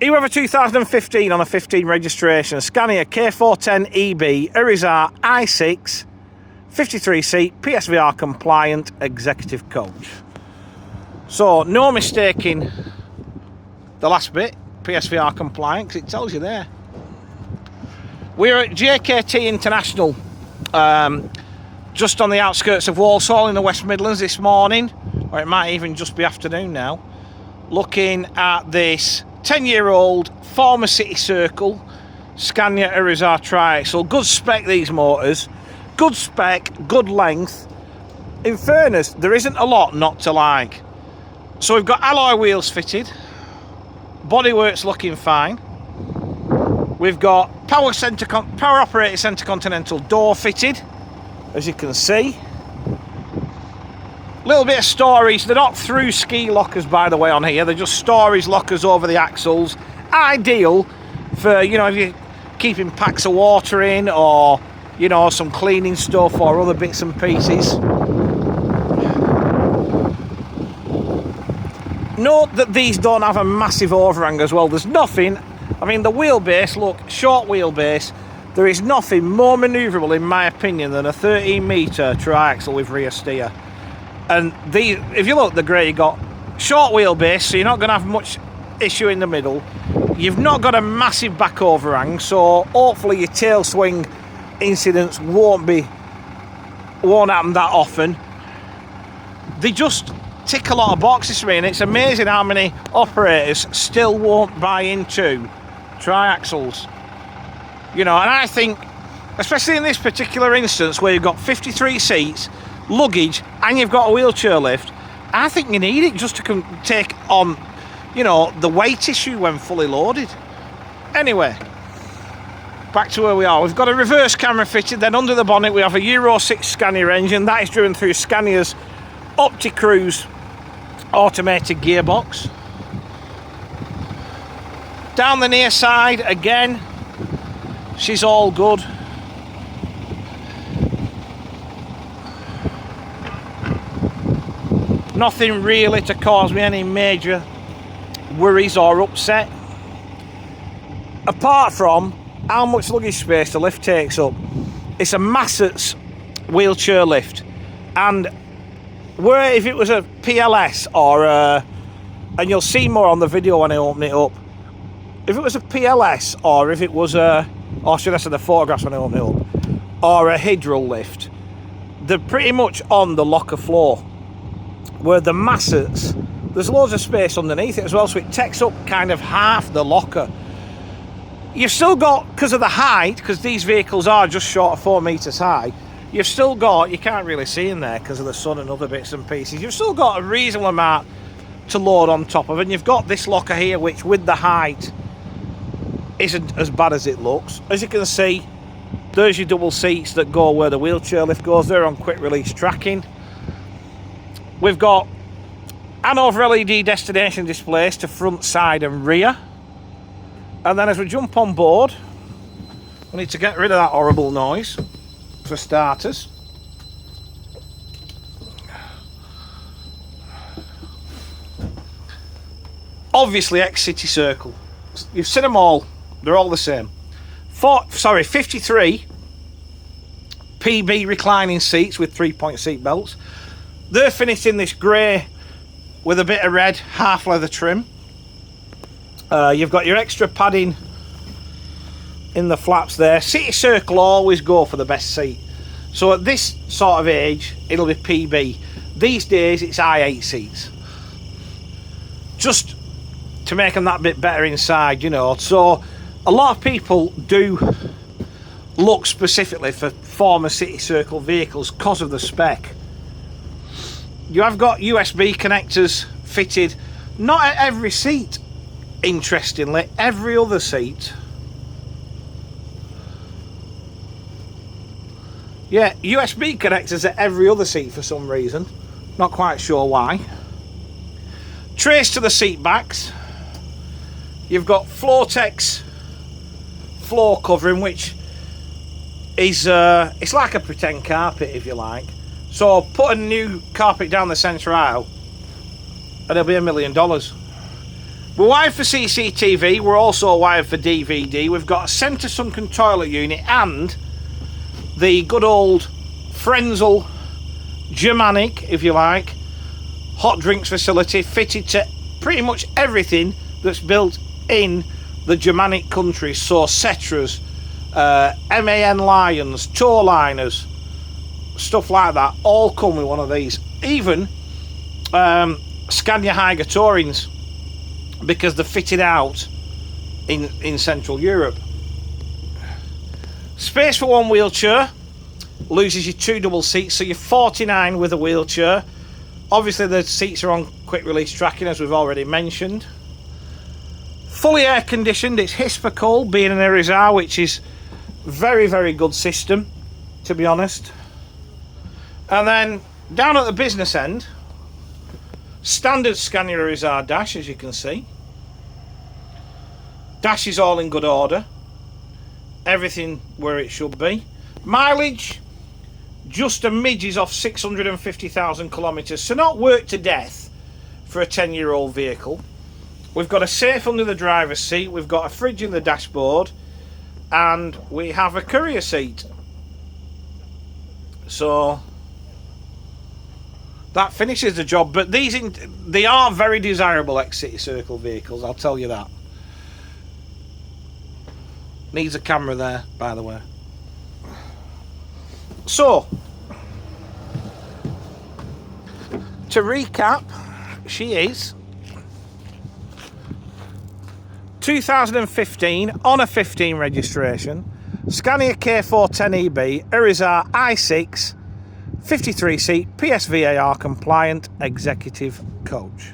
Here we have a 2015 on a 15 registration, Scania K410EB, Irizar i6, 53-seat, PSVR compliant executive coach. So, no mistaking the last bit, PSVR compliant, because it tells you there. We're at JKT International, just on the outskirts of Walsall in the West Midlands this morning, or it might even just be afternoon now, looking at this 10-year-old former City Circle Scania Irizar triaxle. Good spec, these motors, good spec, good length. In fairness, there isn't a lot not to like. So we've got alloy wheels fitted, bodywork's looking fine. We've got power operated centre continental door fitted, as you can see. Little bit of storage. They're not through ski lockers, by the way, on here. They're just storage lockers over the axles. Ideal for, you know, if you're keeping packs of water in, or, you know, some cleaning stuff or other bits and pieces. Note that these don't have a massive overhang as well. There's nothing, I mean, the wheelbase, look, short wheelbase. There is nothing more manoeuvrable, in my opinion, than a 13-metre triaxle with rear steer. And these, if you look, they're great. You've got short wheelbase, so you're not going to have much issue in the middle. You've not got a massive back overhang, so hopefully your tail swing incidents won't happen that often. They just tick a lot of boxes for me, and it's amazing how many operators still won't buy into triaxles. You know, and I think, especially in this particular instance where you've got 53 seats, luggage, and you've got a wheelchair lift, I think you need it just to take on, you know, the weight issue when fully loaded. Anyway, back to where we are. We've got a reverse camera fitted. Then under the bonnet we have a Euro 6 Scania engine that is driven through Scania's OptiCruise automated gearbox. Down the near side again, she's all good. Nothing really to cause me any major worries or upset, apart from how much luggage space the lift takes up. It's a Masset's wheelchair lift, and where if it was a PLS or and you'll see more on the video when I open it up, if it was a PLS or if it was a, or should I say the photographs when I open it up, or a Hydral lift, they're pretty much on the locker floor. Where the Masset's, there's loads of space underneath it as well, so it takes up kind of half the locker. You've still got, because of the height, because these vehicles are just short of 4 metres high, you've still got, you can't really see in there because of the sun and other bits and pieces, you've still got a reasonable amount to load on top of, and you've got this locker here, which with the height isn't as bad as it looks. As you can see, there's your double seats that go where the wheelchair lift goes. They're on quick release tracking. We've got Hanover LED destination displays to front, side and rear. And then as we jump on board, we need to get rid of that horrible noise for starters. Obviously ex-City Circle. You've seen them all. They're all the same. 53 PB reclining seats with 3-point seat belts. They're finished in this grey with a bit of red half leather trim. You've got your extra padding in the flaps there. City Circle always go for the best seat. So at this sort of age, it'll be PB. These days, it's i8 seats. Just to make them that bit better inside, you know. So a lot of people do look specifically for former City Circle vehicles because of the spec. You have got USB connectors fitted, not at every seat, interestingly, every other seat. Yeah, USB connectors at every other seat for some reason, not quite sure why. Trace to the seat backs. You've got Floortex floor covering, which is it's like a pretend carpet if you like. So put a new carpet down the centre aisle and it'll be $1 million. We're wired for CCTV, we're also wired for DVD. We've got a centre sunken toilet unit and the good old Frenzel Germanic, if you like, hot drinks facility fitted to pretty much everything that's built in the Germanic countries. So Setras, MAN Lions, tow liners, stuff like that, all come with one of these. Even Scania Haiger Tourings, because they're fitted out in Central Europe. Space for one wheelchair, loses you 2 double seats, so you're 49 with a wheelchair. Obviously the seats are on quick release tracking, as we've already mentioned. Fully air conditioned, it's Hispa being an Irizar, which is very, very good system, to be honest. And then down at the business end, standard Scania Irizar dash, as you can see. Dash is all in good order, everything where it should be. Mileage, just a midges off 650,000 kilometres, so not worked to death for a 10-year-old vehicle. We've got a safe under the driver's seat, we've got a fridge in the dashboard, and we have a courier seat. So that finishes the job. But they are very desirable ex-city circle vehicles, I'll tell you that. Needs a camera there, by the way. So, to recap, she is 2015 on a 15 registration, Scania K410EB, Irizar i6, 53 seat, PSVAR compliant executive coach.